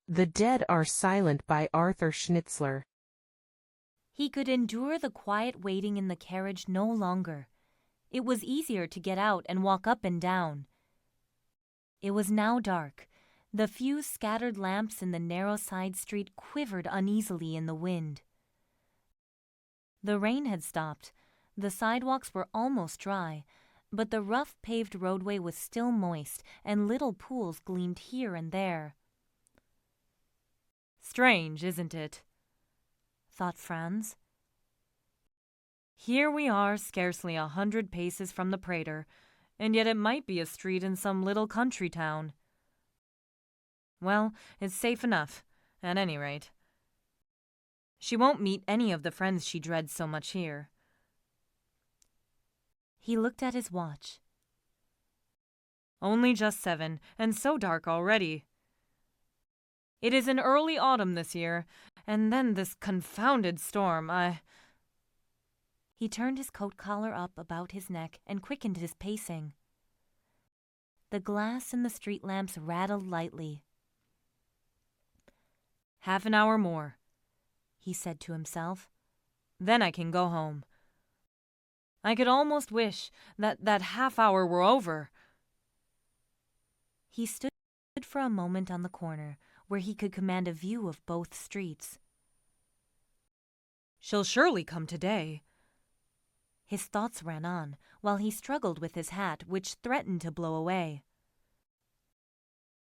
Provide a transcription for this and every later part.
The Dead Are Silent by Arthur Schnitzler. He could endure the quiet waiting in the carriage no longer. It was easier to get out and walk up and down. It was now dark. The few scattered lamps in the narrow side street quivered uneasily in the wind. The rain had stopped. The sidewalks were almost dry, but the rough paved roadway was still moist, and little pools gleamed here and there. Strange, isn't it? Thought Franz. Here we are, scarcely 100 paces from the Prater, and yet it might be a street in some little country town. Well, it's safe enough, at any rate. She won't meet any of the friends she dreads so much here. He looked at his watch. Only just 7, and so dark already. It is in early autumn this year, and then this confounded storm. He turned his coat collar up about his neck and quickened his pacing. The glass in the street lamps rattled lightly. "Half an hour more," he said to himself. "Then I can go home. I could almost wish that half hour were over." He stood for a moment on the corner, where he could command a view of both streets. "She'll surely come today." His thoughts ran on, while he struggled with his hat, which threatened to blow away.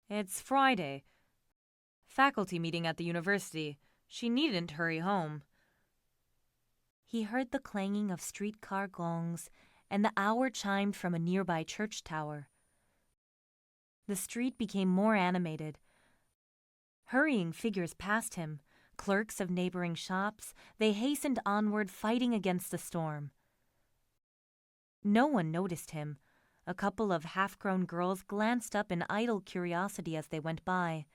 "It's Friday. Faculty meeting at the university. She needn't hurry home." He heard the clanging of streetcar gongs, and the hour chimed from a nearby church tower. The street became more animated. Hurrying figures passed him, clerks of neighboring shops. They hastened onward, fighting against the storm. No one noticed him. A couple of half-grown girls glanced up in idle curiosity as they went by.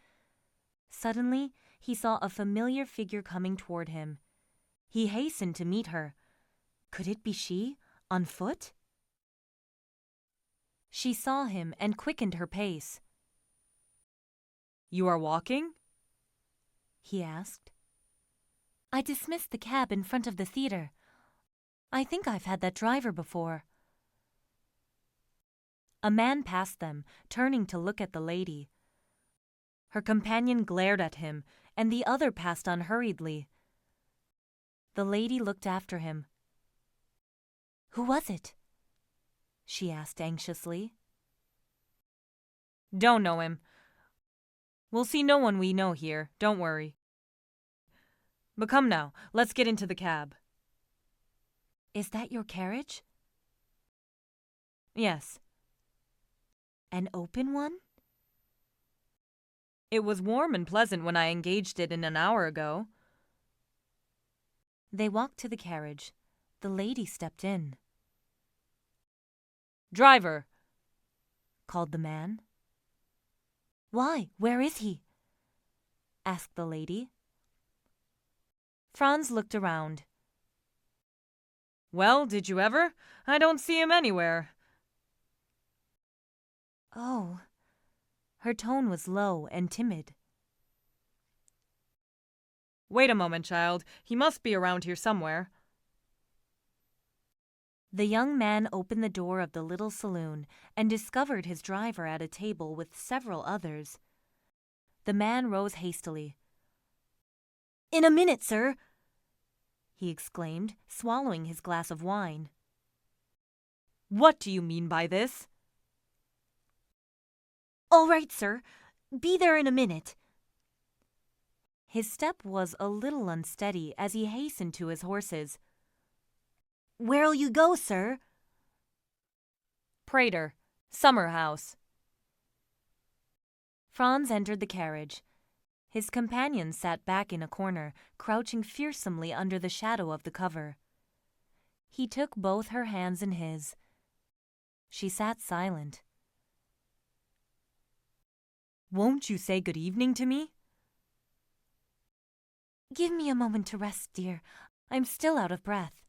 Suddenly, he saw a familiar figure coming toward him. He hastened to meet her. Could it be she, on foot? She saw him and quickened her pace. "You are walking?" he asked. "I dismissed the cab in front of the theater. I think I've had that driver before." A man passed them, turning to look at the lady. Her companion glared at him, and the other passed on hurriedly. The lady looked after him. "Who was it?" she asked anxiously. "Don't know him. We'll see no one we know here, don't worry. But come now, let's get into the cab." "Is that your carriage?" "Yes." "An open one?" "It was warm and pleasant when I engaged it an hour ago." They walked to the carriage. The lady stepped in. "Driver!" called the man. "Why, where is he?" asked the lady. Franz looked around. "Well, did you ever? I don't see him anywhere." "Oh." Her tone was low and timid. "Wait a moment, child. He must be around here somewhere." The young man opened the door of the little saloon and discovered his driver at a table with several others. The man rose hastily. "In a minute, sir," he exclaimed, swallowing his glass of wine. "What do you mean by this?" "All right, sir. Be there in a minute." His step was a little unsteady as he hastened to his horses. "Where'll you go, sir?" "Prater, summer house." Franz entered the carriage. His companion sat back in a corner, crouching fearsomely under the shadow of the cover. He took both her hands in his. She sat silent. "Won't you say good evening to me?" "Give me a moment to rest, dear. I'm still out of breath."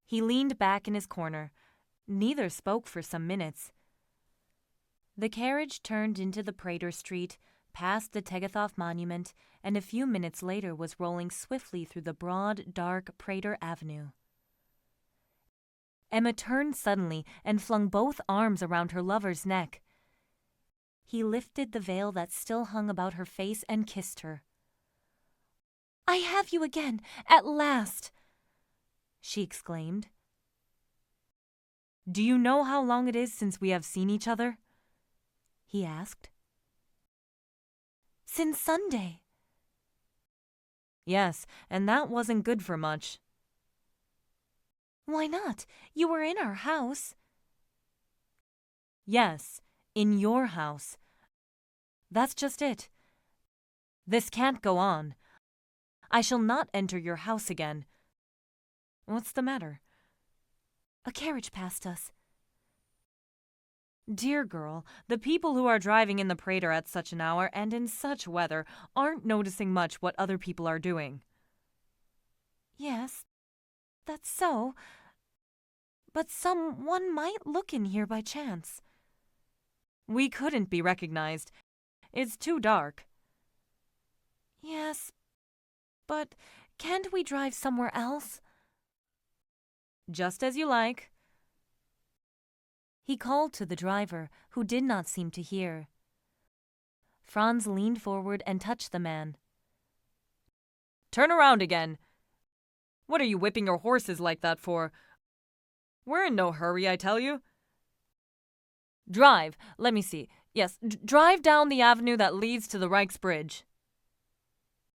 He leaned back in his corner. Neither spoke for some minutes. The carriage turned into the Prater Street. passed the Tegethoff Monument, and a few minutes later was rolling swiftly through the broad, dark Prater Avenue. Emma turned suddenly and flung both arms around her lover's neck. He lifted the veil that still hung about her face and kissed her. "I have you again, at last!" she exclaimed. "Do you know how long it is since we have seen each other?" he asked. "Since Sunday." "Yes, and that wasn't good for much." "Why not? You were in our house." "Yes, in your house. That's just it. This can't go on. I shall not enter your house again. What's the matter?" "A carriage passed us." "Dear girl, the people who are driving in the Prater at such an hour and in such weather aren't noticing much what other people are doing." "Yes, that's so. But someone might look in here by chance." "We couldn't be recognized. It's too dark." "Yes, but can't we drive somewhere else?" "Just as you like." He called to the driver, who did not seem to hear. Franz leaned forward and touched the man. "Turn around again. What are you whipping your horses like that for? We're in no hurry, I tell you. Drive. Let me see. Yes, drive down the avenue that leads to the Reichsbridge."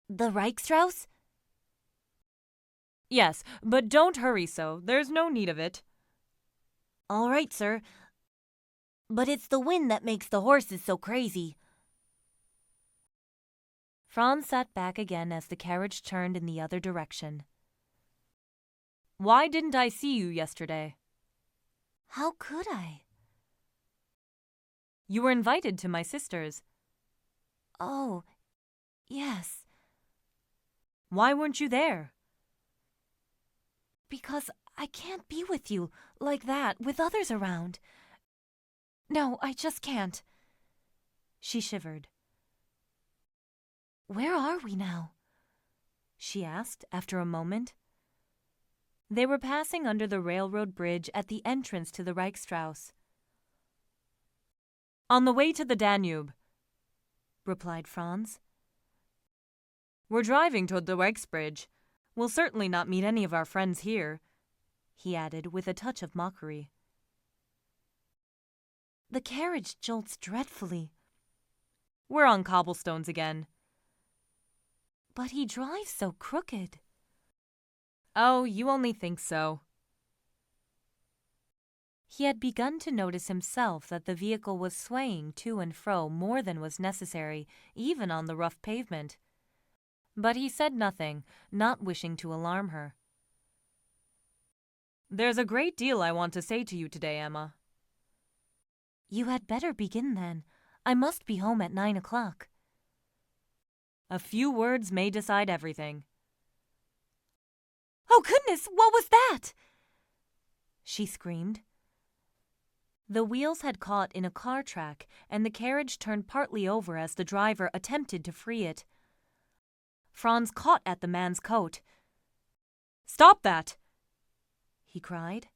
"The Reichsstrasse?" "Yes, but don't hurry so. There's no need of it." "All right, sir. But it's the wind that makes the horses so crazy." Franz sat back again as the carriage turned in the other direction. "Why didn't I see you yesterday?" "How could I?" "You were invited to my sister's." "Oh, yes." "Why weren't you there?" "Because I can't be with you like that with others around. No, I just can't." She shivered. "Where are we now?" she asked after a moment. They were passing under the railroad bridge at the entrance to the Reichsstrasse. "On the way to the Danube," replied Franz. "We're driving toward the Reichsbridge. We'll certainly not meet any of our friends here," he added with a touch of mockery. "The carriage jolts dreadfully." "We're on cobblestones again." "But he drives so crooked." "Oh, you only think so." He had begun to notice himself that the vehicle was swaying to and fro more than was necessary, even on the rough pavement. But he said nothing, not wishing to alarm her. "There's a great deal I want to say to you today, Emma." "You had better begin then. I must be home at 9 o'clock. "A few words may decide everything." "Oh, goodness, what was that?" she screamed. The wheels had caught in a car track, and the carriage turned partly over as the driver attempted to free it. Franz caught at the man's coat. "Stop that!" he cried.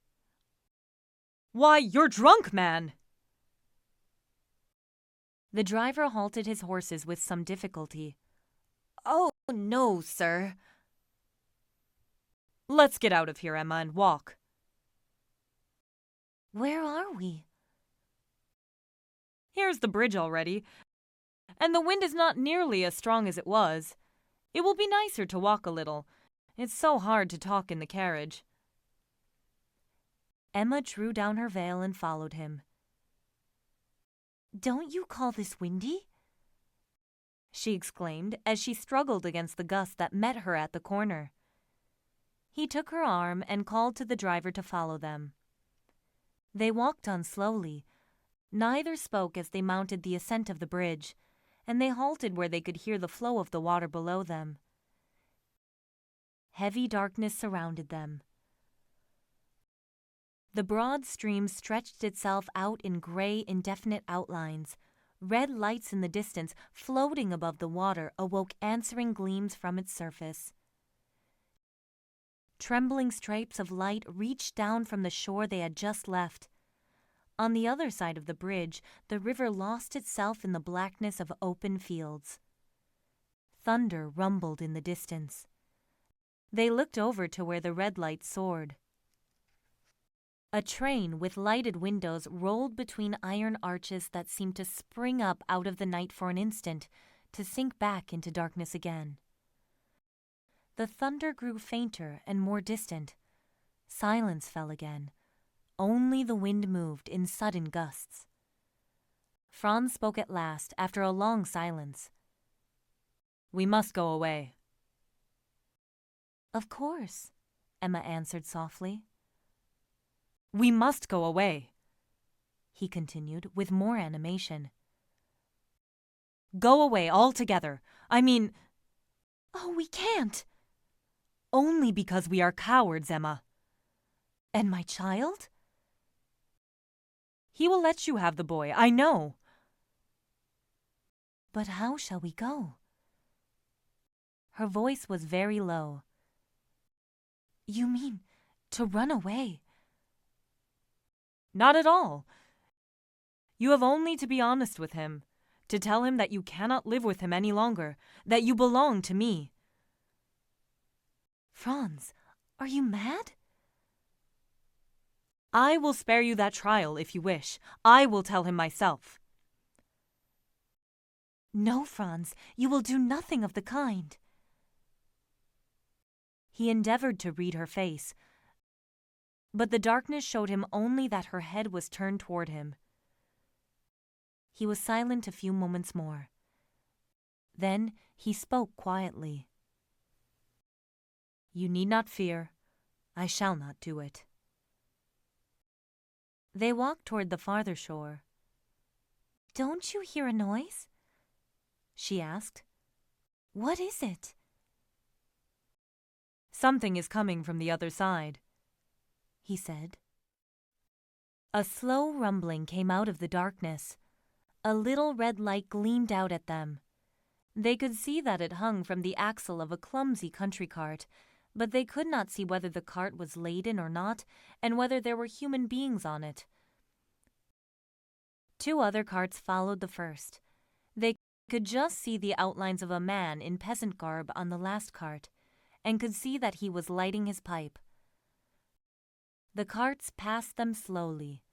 "Why, you're drunk, man!" The driver halted his horses with some difficulty. "Oh, no, sir." "Let's get out of here, Emma, and walk." "Where are we?" "Here's the bridge already, and the wind is not nearly as strong as it was. It will be nicer to walk a little. It's so hard to talk in the carriage." Emma drew down her veil and followed him. "Don't you call this windy?" she exclaimed as she struggled against the gust that met her at the corner. He took her arm and called to the driver to follow them. They walked on slowly. Neither spoke as they mounted the ascent of the bridge, and they halted where they could hear the flow of the water below them. Heavy darkness surrounded them. The broad stream stretched itself out in gray, indefinite outlines, Red lights in the distance, floating above the water, awoke answering gleams from its surface. Trembling stripes of light reached down from the shore they had just left. On the other side of the bridge, the river lost itself in the blackness of open fields. Thunder rumbled in the distance. They looked over to where the red light soared. A train with lighted windows rolled between iron arches that seemed to spring up out of the night for an instant, to sink back into darkness again. The thunder grew fainter and more distant. Silence fell again. Only the wind moved in sudden gusts. Franz spoke at last, after a long silence. "We must go away." "Of course," Emma answered softly. "We must go away," he continued with more animation. "Go away altogether. I mean—" "Oh, we can't." "Only because we are cowards, Emma." "And my child?" "He will let you have the boy, I know." "But how shall we go?" Her voice was very low. "You mean to run away?" "Not at all. You have only to be honest with him, to tell him that you cannot live with him any longer, that you belong to me." "Franz, are you mad?" "I will spare you that trial if you wish. I will tell him myself." "No, Franz, you will do nothing of the kind." He endeavored to read her face, but the darkness showed him only that her head was turned toward him. He was silent a few moments more. Then he spoke quietly. "You need not fear. I shall not do it." They walked toward the farther shore. "Don't you hear a noise?" she asked. "What is it?" "Something is coming from the other side," he said. A slow rumbling came out of the darkness. A little red light gleamed out at them. They could see that it hung from the axle of a clumsy country cart, but they could not see whether the cart was laden or not, and whether there were human beings on it. 2 other carts followed the first. They could just see the outlines of a man in peasant garb on the last cart, and could see that he was lighting his pipe. The carts passed them slowly.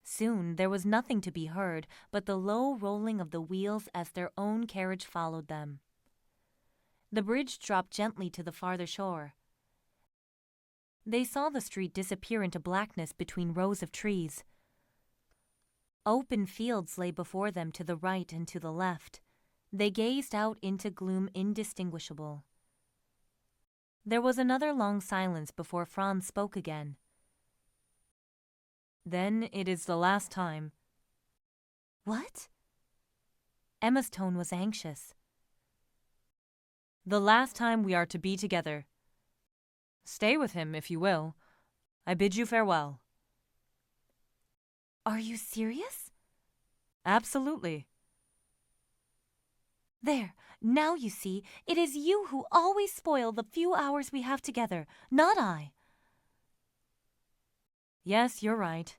Soon there was nothing to be heard but the low rolling of the wheels as their own carriage followed them. The bridge dropped gently to the farther shore. They saw the street disappear into blackness between rows of trees. Open fields lay before them to the right and to the left. They gazed out into gloom indistinguishable. There was another long silence before Franz spoke again. "Then it is the last time." "What?" Emma's tone was anxious. "The last time we are to be together. Stay with him if you will. I bid you farewell." "Are you serious?" "Absolutely." "There, now you see, it is you who always spoil the few hours we have together, not I." "Yes, you're right,"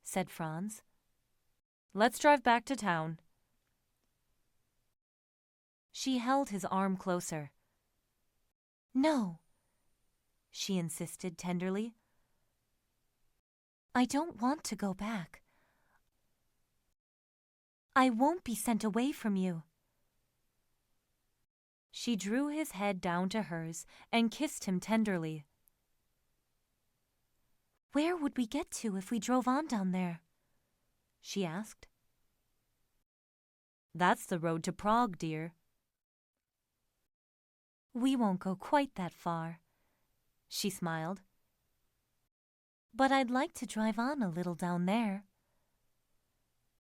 said Franz. "Let's drive back to town." She held his arm closer. "No," she insisted tenderly. "I don't want to go back. I won't be sent away from you." She drew his head down to hers and kissed him tenderly. "Where would we get to if we drove on down there?" she asked. "That's the road to Prague, dear." "We won't go quite that far," she smiled. "But I'd like to drive on a little down there."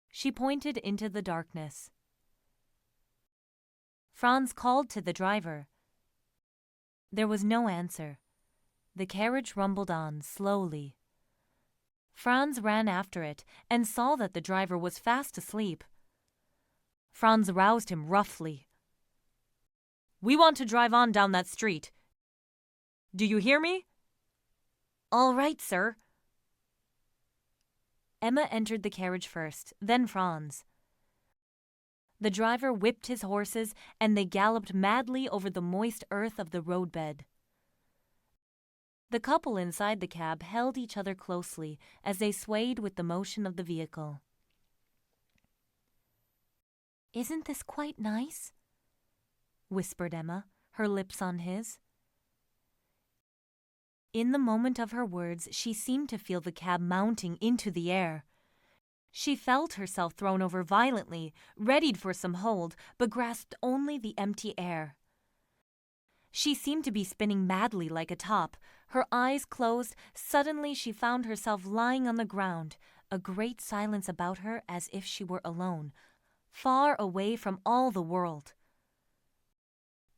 She pointed into the darkness. Franz called to the driver. There was no answer. The carriage rumbled on slowly. Franz ran after it and saw that the driver was fast asleep. Franz roused him roughly. "We want to drive on down that street. Do you hear me?" "All right, sir." Emma entered the carriage first, then Franz. The driver whipped his horses, and they galloped madly over the moist earth of the roadbed. The couple inside the cab held each other closely as they swayed with the motion of the vehicle. "Isn't this quite nice?" whispered Emma, her lips on his. In the moment of her words, she seemed to feel the cab mounting into the air. She felt herself thrown over violently, readied for some hold, but grasped only the empty air. She seemed to be spinning madly like a top. Her eyes closed. Suddenly she found herself lying on the ground, a great silence about her as if she were alone, far away from all the world.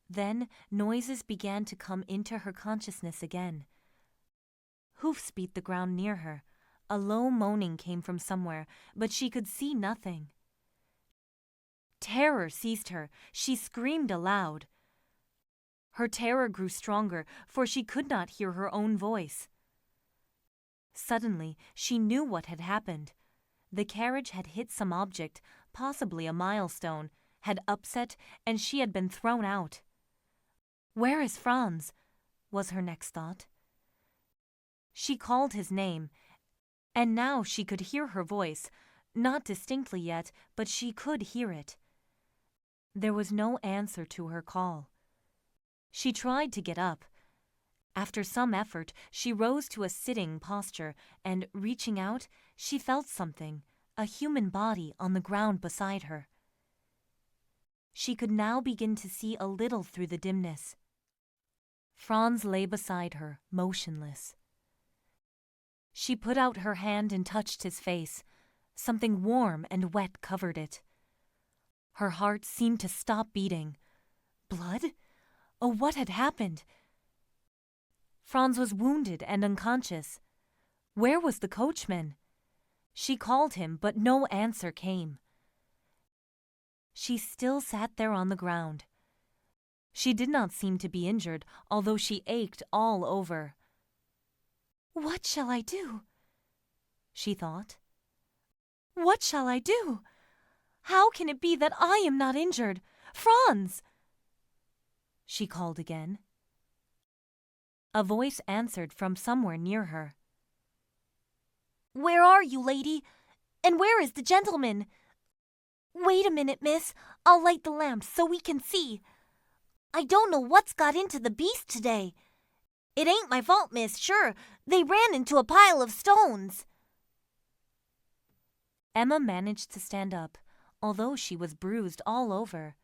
Then noises began to come into her consciousness again. Hoofs beat the ground near her. A low moaning came from somewhere, but she could see nothing. Terror seized her. She screamed aloud. Her terror grew stronger, for she could not hear her own voice. Suddenly, she knew what had happened. The carriage had hit some object, possibly a milestone, had upset, and she had been thrown out. "Where is Franz?" was her next thought. She called his name, and now she could hear her voice, not distinctly yet, but she could hear it. There was no answer to her call. She tried to get up. After some effort, she rose to a sitting posture, and, reaching out, she felt something, a human body, on the ground beside her. She could now begin to see a little through the dimness. Franz lay beside her, motionless. She put out her hand and touched his face. Something warm and wet covered it. Her heart seemed to stop beating. Blood? Oh, what had happened? Franz was wounded and unconscious. Where was the coachman? She called him, but no answer came. She still sat there on the ground. She did not seem to be injured, although she ached all over. "What shall I do?" she thought. "What shall I do? How can it be that I am not injured? Franz!" she called again. A voice answered from somewhere near her. "Where are you, lady? And where is the gentleman? Wait a minute, miss. I'll light the lamp so we can see. I don't know what's got into the beast today. It ain't my fault, miss, sure. They ran into a pile of stones." Emma managed to stand up, although she was bruised all over.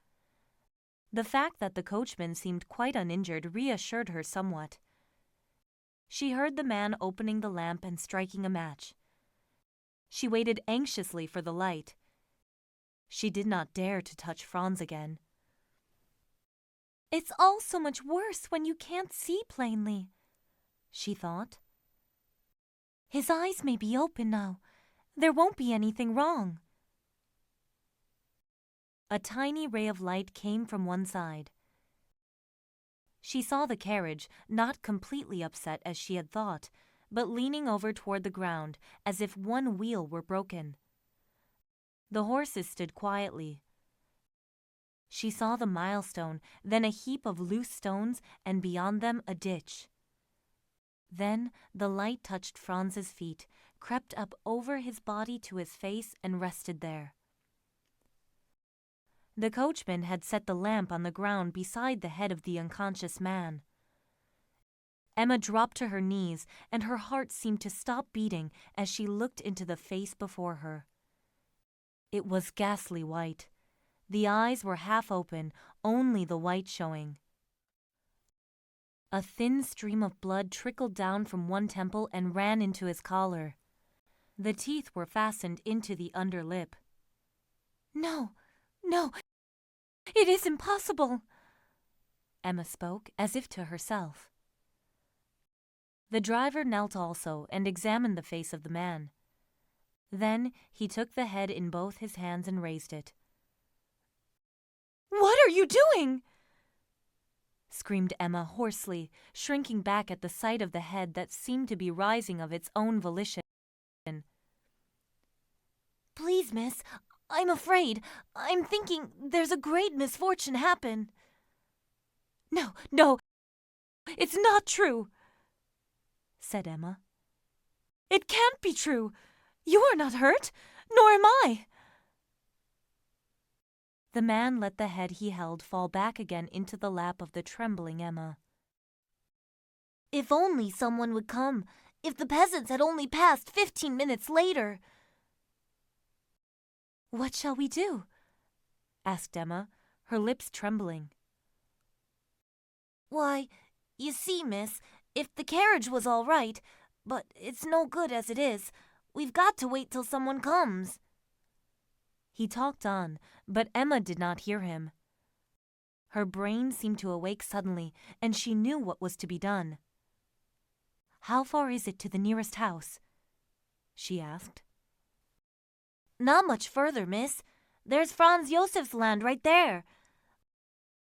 The fact that the coachman seemed quite uninjured reassured her somewhat. She heard the man opening the lamp and striking a match. She waited anxiously for the light. She did not dare to touch Franz again. "It's all so much worse when you can't see plainly," she thought. "His eyes may be open now. There won't be anything wrong." A tiny ray of light came from one side. She saw the carriage, not completely upset as she had thought, but leaning over toward the ground as if one wheel were broken. The horses stood quietly. She saw the milestone, then a heap of loose stones, and beyond them a ditch. Then the light touched Franz's feet, crept up over his body to his face, and rested there. The coachman had set the lamp on the ground beside the head of the unconscious man. Emma dropped to her knees, and her heart seemed to stop beating as she looked into the face before her. It was ghastly white. The eyes were half open, only the white showing. A thin stream of blood trickled down from one temple and ran into his collar. The teeth were fastened into the under lip. "No, no, it is impossible," Emma spoke, as if to herself. The driver knelt also and examined the face of the man. Then he took the head in both his hands and raised it. "What are you doing?" screamed Emma hoarsely, shrinking back at the sight of the head that seemed to be rising of its own volition. "Please, miss, I'm afraid. I'm thinking there's a great misfortune happen." No, it's not true," said Emma. "It can't be true. You are not hurt, nor am I." The man let the head he held fall back again into the lap of the trembling Emma. "If only someone would come. If the peasants had only passed 15 minutes later." "What shall we do?" asked Emma, her lips trembling. "Why, you see, miss, if the carriage was all right, but it's no good as it is. We've got to wait till someone comes." He talked on, but Emma did not hear him. Her brain seemed to awake suddenly, and she knew what was to be done. "How far is it to the nearest house?" she asked. "Not much further, miss. There's Franz Josef's land right there.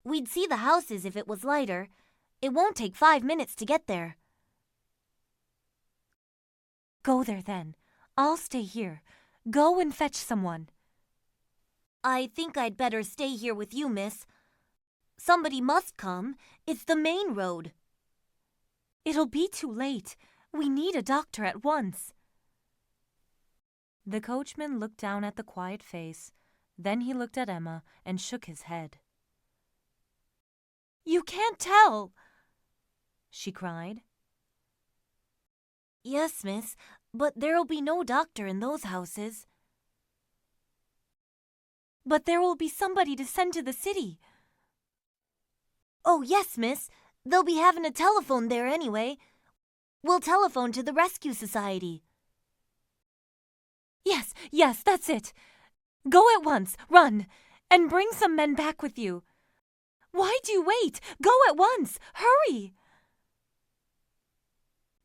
We'd see the houses if it was lighter. It won't take 5 minutes to get there." "Go there then. I'll stay here. Go and fetch someone." "I think I'd better stay here with you, miss. Somebody must come. It's the main road." "It'll be too late. We need a doctor at once." The coachman looked down at the quiet face. Then he looked at Emma and shook his head. "You can't tell," she cried. "Yes, miss, but there'll be no doctor in those houses." "But there will be somebody to send to the city." "Oh, yes, miss. They'll be having a telephone there anyway. We'll telephone to the Rescue Society." Yes, that's it. Go at once, run, and bring some men back with you. Why do you wait? Go at once, hurry!"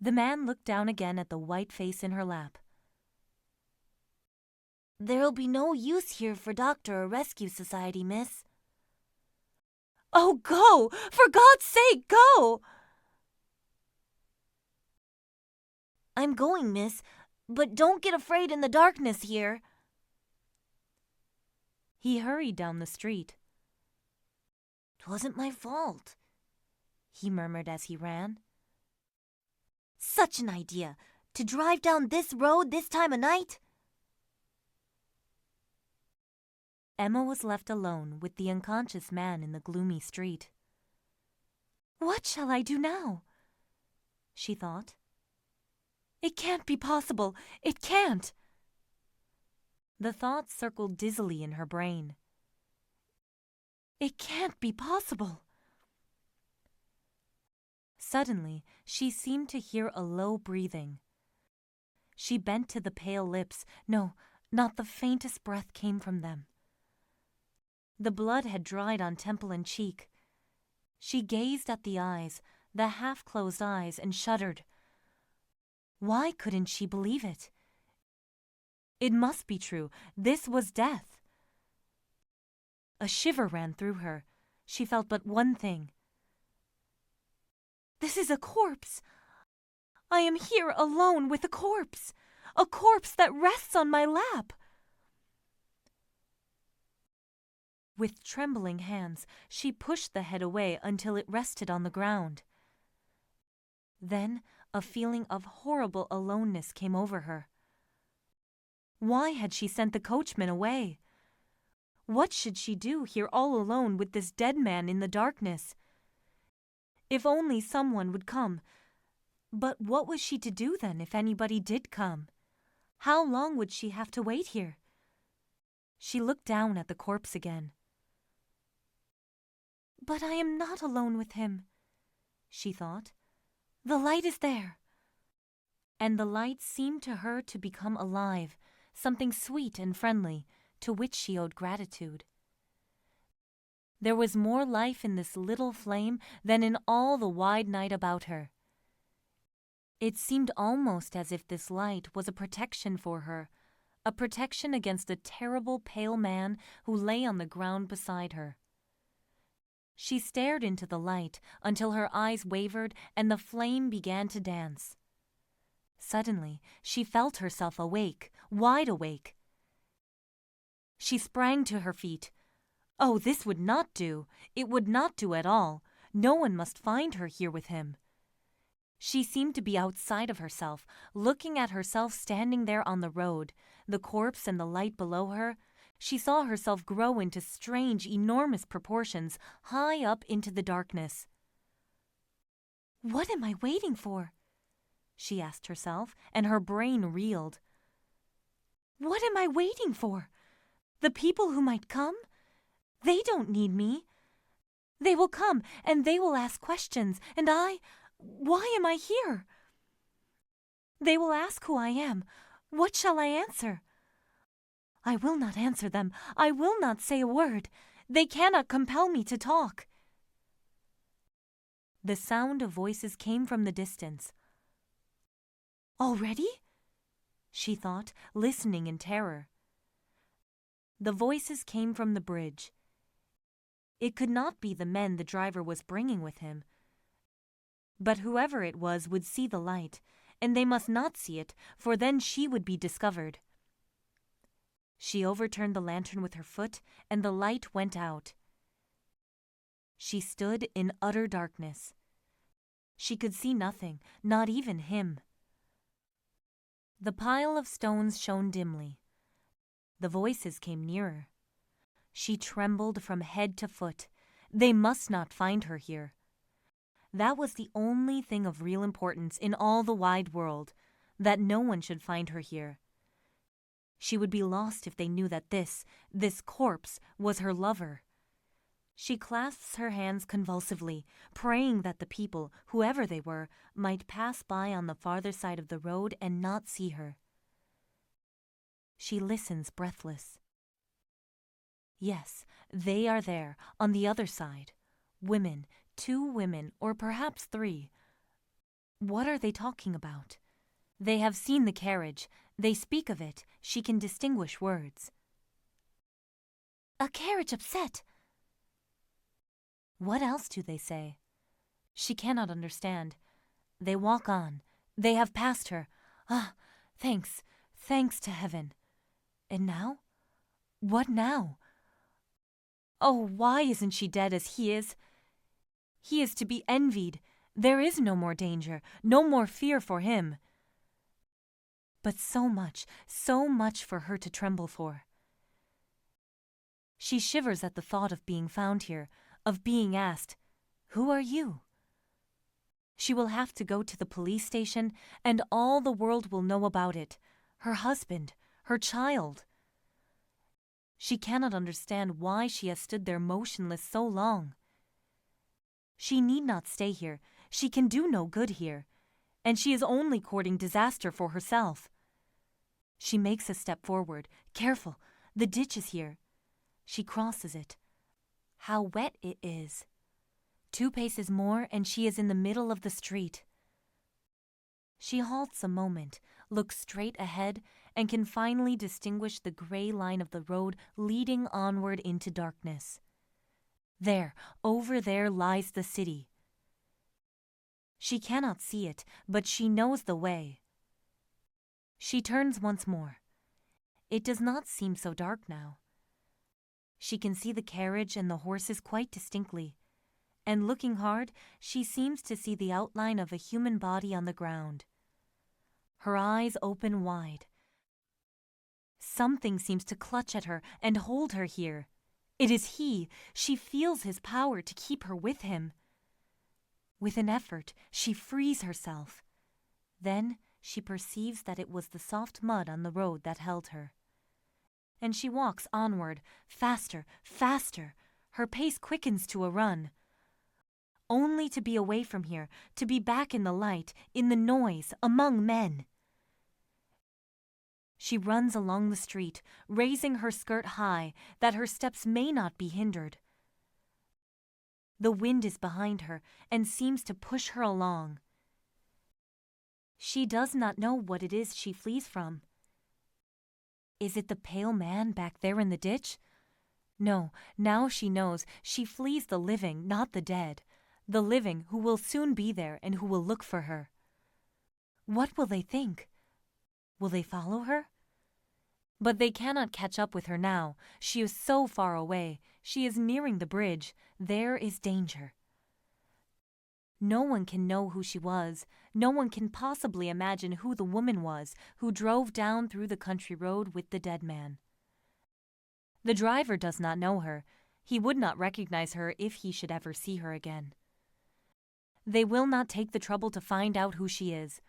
The man looked down again at the white face in her lap. "There'll be no use here for doctor or rescue society, miss." "Oh, go! For God's sake, go!" "I'm going, miss, but don't get afraid in the darkness here." He hurried down the street. "'Twasn't my fault," he murmured as he ran. "Such an idea, to drive down this road this time of night." Emma was left alone with the unconscious man in the gloomy street. "What shall I do now?" she thought. "It can't be possible. It can't." The thoughts circled dizzily in her brain. It can't be possible. Suddenly, she seemed to hear a low breathing. She bent to the pale lips. No, not the faintest breath came from them. The blood had dried on temple and cheek. She gazed at the eyes, the half-closed eyes, and shuddered. Why couldn't she believe it? It must be true. This was death. A shiver ran through her. She felt but one thing. This is a corpse. I am here alone with a corpse that rests on my lap. With trembling hands, she pushed the head away until it rested on the ground. Then a feeling of horrible aloneness came over her. Why had she sent the coachman away? What should she do here all alone with this dead man in the darkness? If only someone would come. But what was she to do then if anybody did come? How long would she have to wait here? She looked down at the corpse again. But I am not alone with him, she thought. The light is there. And the light seemed to her to become alive, something sweet and friendly, to which she owed gratitude. There was more life in this little flame than in all the wide night about her. It seemed almost as if this light was a protection for her, a protection against a terrible pale man who lay on the ground beside her. She stared into the light until her eyes wavered and the flame began to dance. Suddenly, she felt herself awake, wide awake. She sprang to her feet. Oh, this would not do. It would not do at all. No one must find her here with him. She seemed to be outside of herself, looking at herself standing there on the road, the corpse and the light below her. She saw herself grow into strange, enormous proportions, high up into the darkness. What am I waiting for? She asked herself, and her brain reeled. What am I waiting for? The people who might come? They don't need me. They will come, and they will ask questions, and why am I here? They will ask who I am. What shall I answer? I will not answer them. I will not say a word. They cannot compel me to talk. The sound of voices came from the distance. Already? She thought, listening in terror. The voices came from the bridge. It could not be the men the driver was bringing with him. But whoever it was would see the light, and they must not see it, for then she would be discovered. She overturned the lantern with her foot, and the light went out. She stood in utter darkness. She could see nothing, not even him. The pile of stones shone dimly. The voices came nearer. She trembled from head to foot. They must not find her here. That was the only thing of real importance in all the wide world, that no one should find her here. She would be lost if they knew that this corpse, was her lover. She clasps her hands convulsively, praying that the people, whoever they were, might pass by on the farther side of the road and not see her. She listens breathless. Yes, they are there, on the other side. Women, 2 women, or perhaps 3. What are they talking about? They have seen the carriage. They speak of it. She can distinguish words. A carriage upset. What else do they say? She cannot understand. They walk on. They have passed her. Ah, thanks to heaven. And now? What now? Oh, why isn't she dead as he is? He is to be envied. There is no more danger, no more fear for him. But so much for her to tremble for. She shivers at the thought of being found here, of being asked, "Who are you?" She will have to go to the police station, and all the world will know about it. Her husband, her child. She cannot understand why she has stood there motionless so long. She need not stay here. She can do no good here. And she is only courting disaster for herself. She makes a step forward. Careful, the ditch is here. She crosses it. How wet it is. 2 paces more and she is in the middle of the street. She halts a moment, looks straight ahead, and can finally distinguish the gray line of the road leading onward into darkness. There, over there lies the city. She cannot see it, but she knows the way. She turns once more. It does not seem so dark now. She can see the carriage and the horses quite distinctly, and looking hard, she seems to see the outline of a human body on the ground. Her eyes open wide. Something seems to clutch at her and hold her here. It is he. She feels his power to keep her with him. With an effort, she frees herself. Then she perceives that it was the soft mud on the road that held her. And she walks onward, faster, faster. Her pace quickens to a run. Only to be away from here, to be back in the light, in the noise, among men. She runs along the street, raising her skirt high, that her steps may not be hindered. The wind is behind her and seems to push her along. She does not know what it is she flees from. Is it the pale man back there in the ditch? No, now she knows she flees the living, not the dead, the living who will soon be there and who will look for her. What will they think? Will they follow her? But they cannot catch up with her now. She is so far away. She is nearing the bridge. There is danger. No one can know who she was. No one can possibly imagine who the woman was who drove down through the country road with the dead man. The driver does not know her. He would not recognize her if he should ever see her again. They will not take the trouble to find out who she is.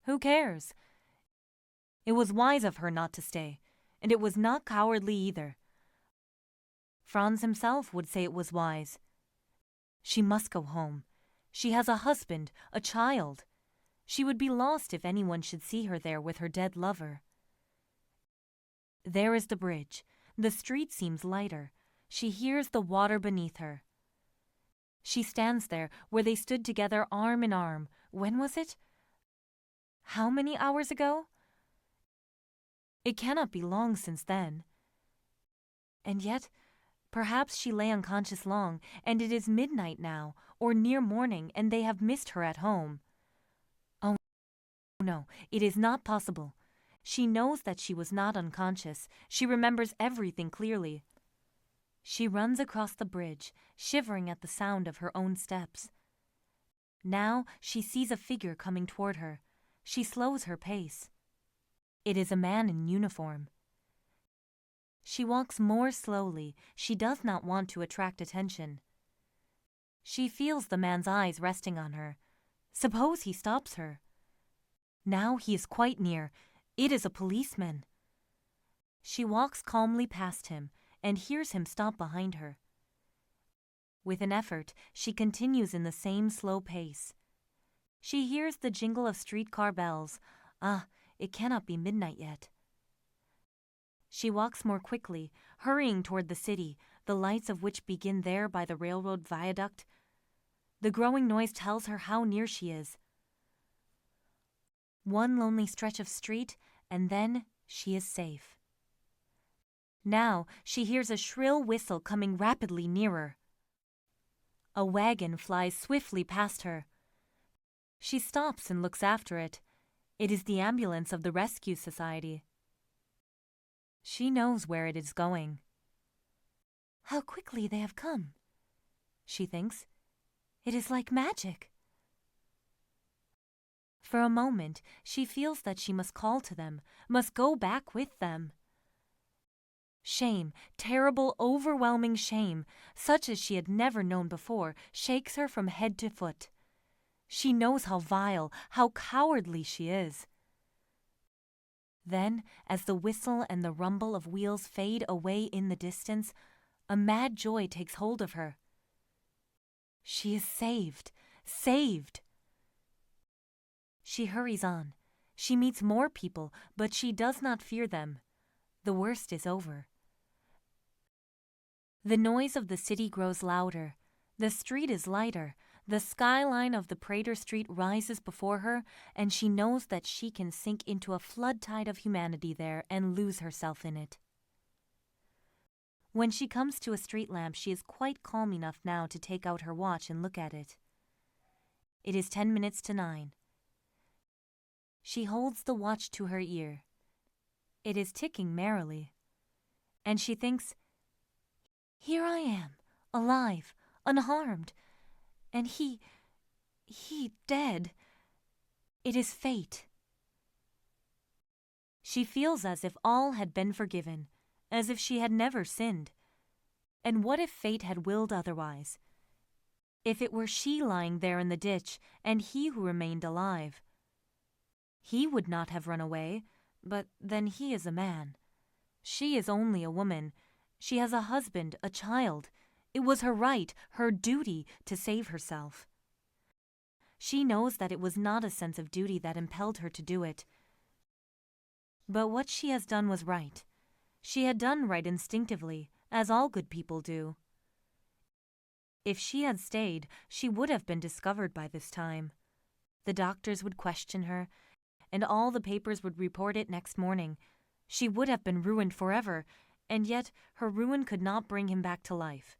Who cares? It was wise of her not to stay, and it was not cowardly either. Franz himself would say it was wise. She must go home. She has a husband, a child. She would be lost if anyone should see her there with her dead lover. There is the bridge. The street seems lighter. She hears the water beneath her. She stands there where they stood together arm in arm. When was it? How many hours ago? It cannot be long since then. And yet, perhaps she lay unconscious long, and it is midnight now, or near morning, and they have missed her at home. Oh, no, it is not possible. She knows that she was not unconscious. She remembers everything clearly. She runs across the bridge, shivering at the sound of her own steps. Now she sees a figure coming toward her. She slows her pace. It is a man in uniform. She walks more slowly. She does not want to attract attention. She feels the man's eyes resting on her. Suppose he stops her. Now he is quite near. It is a policeman. She walks calmly past him and hears him stop behind her. With an effort, she continues in the same slow pace. She hears the jingle of streetcar bells. It cannot be midnight yet. She walks more quickly, hurrying toward the city, the lights of which begin there by the railroad viaduct. The growing noise tells her how near she is. One lonely stretch of street, and then she is safe. Now she hears a shrill whistle coming rapidly nearer. A wagon flies swiftly past her. She stops and looks after it. It is the ambulance of the Rescue Society. She knows where it is going. How quickly they have come, she thinks. It is like magic. For a moment, she feels that she must call to them, must go back with them. Shame, terrible, overwhelming shame, such as she had never known before, shakes her from head to foot. She knows how vile, how cowardly she is. Then, as the whistle and the rumble of wheels fade away in the distance, a mad joy takes hold of her. She is saved, saved. She hurries on. She meets more people, but she does not fear them. The worst is over. The noise of the city grows louder. The street is lighter. The skyline of the Prater Street rises before her, and she knows that she can sink into a flood tide of humanity there and lose herself in it. When she comes to a street lamp, she is quite calm enough now to take out her watch and look at it. It is 10 minutes to 9. She holds the watch to her ear. It is ticking merrily. And she thinks, here I am, alive, unharmed, and he dead. It is fate. She feels as if all had been forgiven, as if she had never sinned. And what if fate had willed otherwise? If it were she lying there in the ditch, and he who remained alive? He would not have run away, but then he is a man. She is only a woman. She has a husband, a child. It was her right, her duty, to save herself. She knows that it was not a sense of duty that impelled her to do it. But what she has done was right. She had done right instinctively, as all good people do. If she had stayed, she would have been discovered by this time. The doctors would question her, and all the papers would report it next morning. She would have been ruined forever, and yet her ruin could not bring him back to life.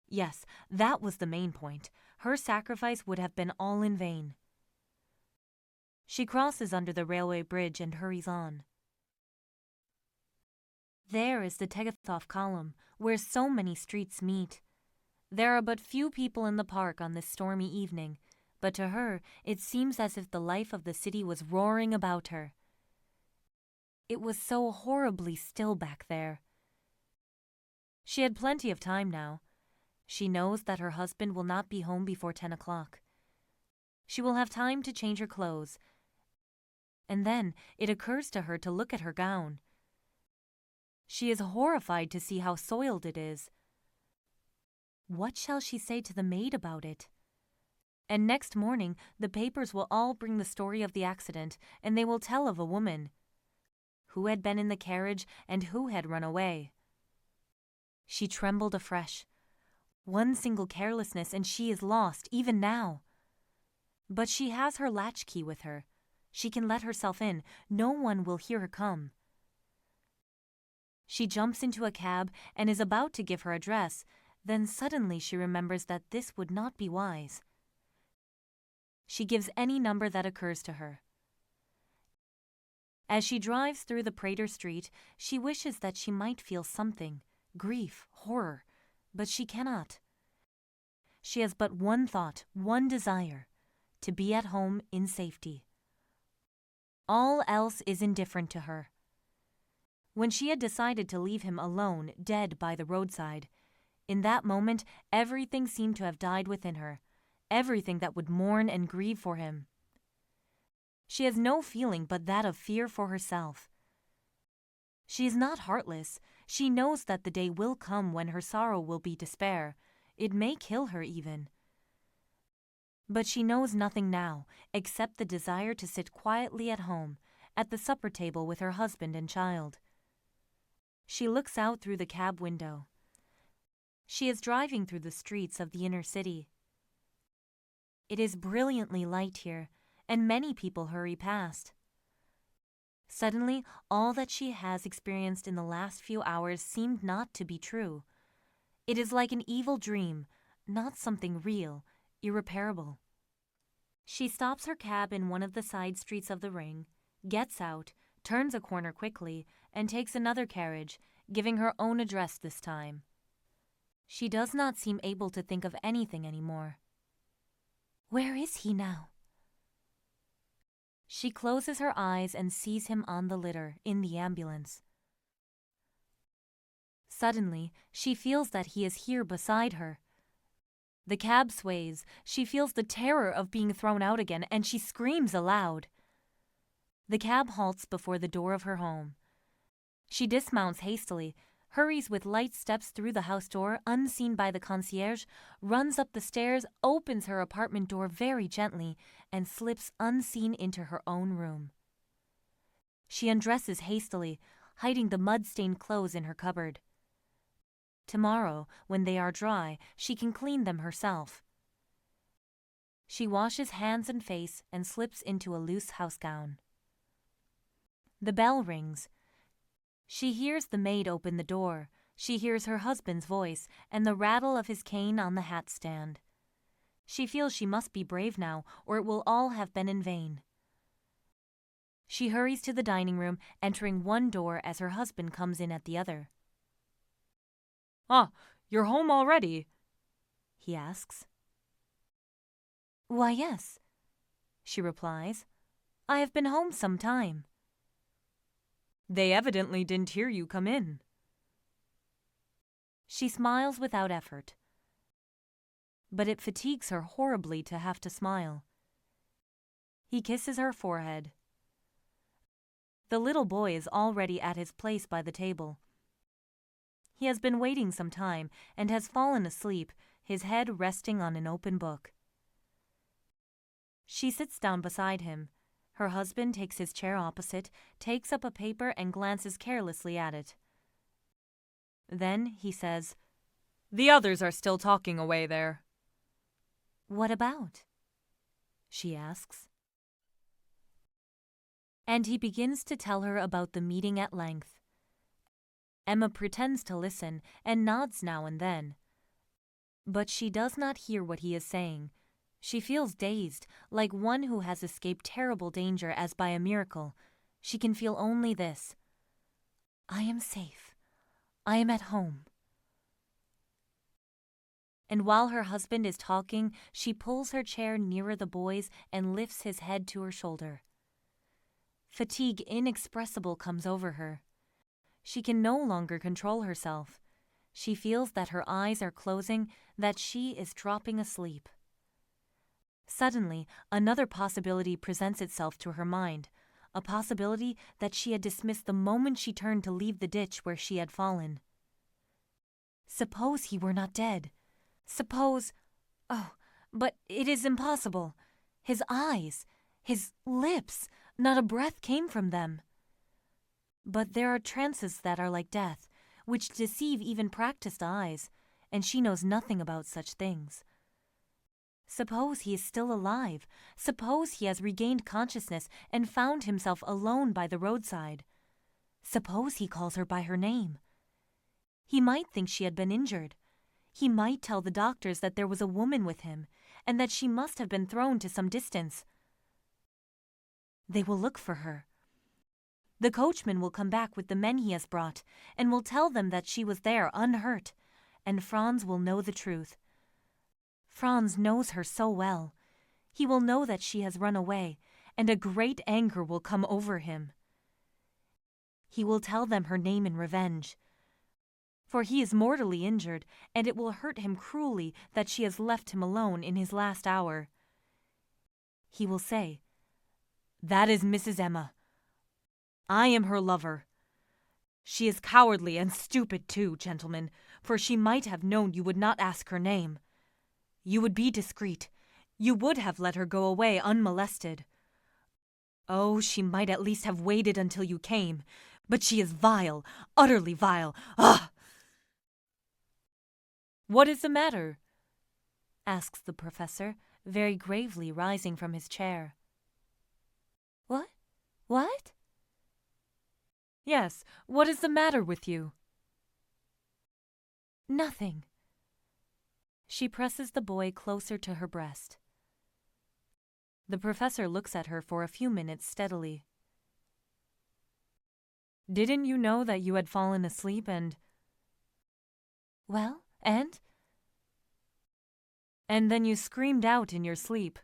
Yes, that was the main point. Her sacrifice would have been all in vain. She crosses under the railway bridge and hurries on. There is the Tegethoff column, where so many streets meet. There are but few people in the park on this stormy evening, but to her it seems as if the life of the city was roaring about her. It was so horribly still back there. She had plenty of time now. She knows that her husband will not be home before 10 o'clock. She will have time to change her clothes. And then it occurs to her to look at her gown. She is horrified to see how soiled it is. What shall she say to the maid about it? And next morning the papers will all bring the story of the accident, and they will tell of a woman who had been in the carriage and who had run away. She trembled afresh. One single carelessness and she is lost, even now. But she has her latchkey with her. She can let herself in. No one will hear her come. She jumps into a cab and is about to give her address. Then suddenly she remembers that this would not be wise. She gives any number that occurs to her. As she drives through the Prater Street, she wishes that she might feel something, grief, horror, but she cannot. She has but one thought, one desire, to be at home in safety. All else is indifferent to her. When she had decided to leave him alone, dead by the roadside, in that moment everything seemed to have died within her, everything that would mourn and grieve for him. She has no feeling but that of fear for herself. She is not heartless. She knows that the day will come when her sorrow will be despair. It may kill her even. But she knows nothing now except the desire to sit quietly at home, at the supper table with her husband and child. She looks out through the cab window. She is driving through the streets of the inner city. It is brilliantly light here, and many people hurry past. Suddenly, all that she has experienced in the last few hours seemed not to be true. It is like an evil dream, not something real, irreparable. She stops her cab in one of the side streets of the ring, gets out, turns a corner quickly, and takes another carriage, giving her own address this time. She does not seem able to think of anything anymore. Where is he now? She closes her eyes and sees him on the litter, in the ambulance. Suddenly, she feels that he is here beside her. The cab sways, she feels the terror of being thrown out again, and she screams aloud. The cab halts before the door of her home. She dismounts hastily, hurries with light steps through the house door, unseen by the concierge, runs up the stairs, opens her apartment door very gently, and slips unseen into her own room. She undresses hastily, hiding the mud-stained clothes in her cupboard. Tomorrow, when they are dry, she can clean them herself. She washes hands and face and slips into a loose house gown. The bell rings. She hears the maid open the door. She hears her husband's voice and the rattle of his cane on the hat stand. She feels she must be brave now, or it will all have been in vain. She hurries to the dining room, entering one door as her husband comes in at the other. "Ah, you're home already?" he asks. "Why, yes," she replies. "I have been home some time." "They evidently didn't hear you come in." She smiles without effort. But it fatigues her horribly to have to smile. He kisses her forehead. The little boy is already at his place by the table. He has been waiting some time and has fallen asleep, his head resting on an open book. She sits down beside him. Her husband takes his chair opposite, takes up a paper and glances carelessly at it. Then he says, "The others are still talking away there." "What about?" she asks. And he begins to tell her about the meeting at length. Emma pretends to listen and nods now and then. But she does not hear what he is saying. She feels dazed, like one who has escaped terrible danger as by a miracle. She can feel only this: I am safe. I am at home. And while her husband is talking, she pulls her chair nearer the boy's and lifts his head to her shoulder. Fatigue inexpressible comes over her. She can no longer control herself. She feels that her eyes are closing, that she is dropping asleep. Suddenly, another possibility presents itself to her mind, a possibility that she had dismissed the moment she turned to leave the ditch where she had fallen. Suppose he were not dead. Suppose... Oh, but it is impossible. His eyes, his lips, not a breath came from them. But there are trances that are like death, which deceive even practiced eyes, and she knows nothing about such things. Suppose he is still alive. Suppose he has regained consciousness and found himself alone by the roadside. Suppose he calls her by her name. He might think she had been injured. He might tell the doctors that there was a woman with him, and that she must have been thrown to some distance. They will look for her. The coachman will come back with the men he has brought, and will tell them that she was there unhurt, and Franz will know the truth. Franz knows her so well. He will know that she has run away, and a great anger will come over him. He will tell them her name in revenge. For he is mortally injured, and it will hurt him cruelly that she has left him alone in his last hour. He will say, "That is Mrs. Emma. I am her lover. She is cowardly and stupid too, gentlemen, for she might have known you would not ask her name. You would be discreet. You would have let her go away unmolested. Oh, she might at least have waited until you came. But she is vile, utterly vile. Ah!" What is the matter? asks the professor, very gravely rising from his chair. What? Yes, what is the matter with you? Nothing. She presses the boy closer to her breast. The professor looks at her for a few minutes steadily. Didn't you know that you had fallen asleep and... Well, and? And then you screamed out in your sleep.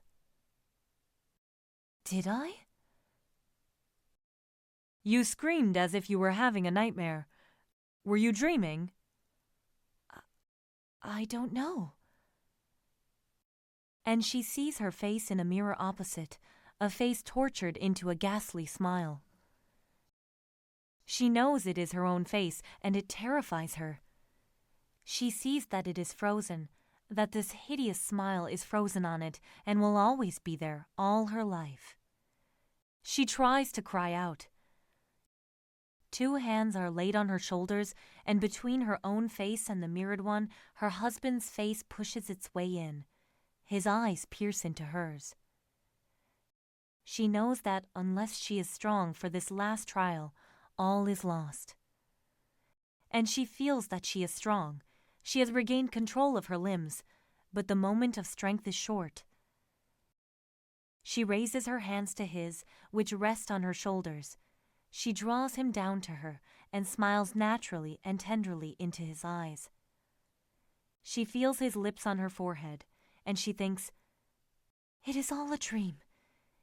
Did I? You screamed as if you were having a nightmare. Were you dreaming? I don't know. And she sees her face in a mirror opposite, a face tortured into a ghastly smile. She knows it is her own face, and it terrifies her. She sees that it is frozen, that this hideous smile is frozen on it and will always be there all her life. She tries to cry out. 2 hands are laid on her shoulders, and between her own face and the mirrored one, her husband's face pushes its way in. His eyes pierce into hers. She knows that unless she is strong for this last trial, all is lost. And she feels that she is strong. She has regained control of her limbs, but the moment of strength is short. She raises her hands to his, which rest on her shoulders. She draws him down to her and smiles naturally and tenderly into his eyes. She feels his lips on her forehead, and she thinks, "It is all a dream.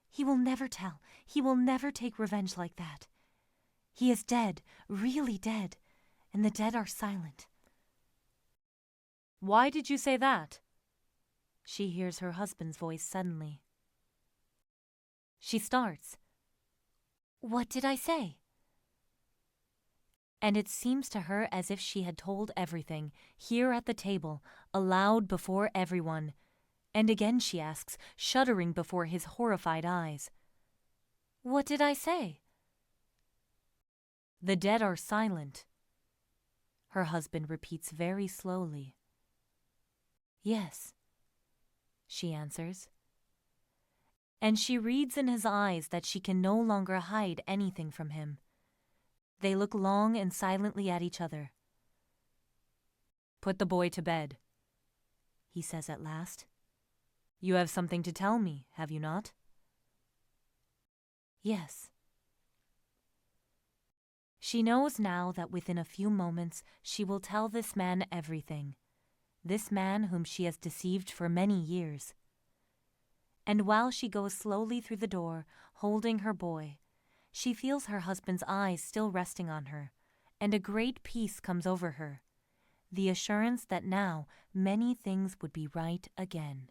He will never tell. He will never take revenge like that. He is dead, really dead, and the dead are silent." Why did you say that? She hears her husband's voice suddenly. She starts. What did I say? And it seems to her as if she had told everything, here at the table, aloud before everyone. And again she asks, shuddering before his horrified eyes. What did I say? The dead are silent. Her husband repeats very slowly. Yes, she answers. and she reads in his eyes that she can no longer hide anything from him. They look long and silently at each other. "Put the boy to bed," he says at last. "You have something to tell me, have you not?" Yes. She knows now that within a few moments she will tell this man everything, this man whom she has deceived for many years. And while she goes slowly through the door, holding her boy, she feels her husband's eyes still resting on her, and a great peace comes over her, the assurance that now many things would be right again.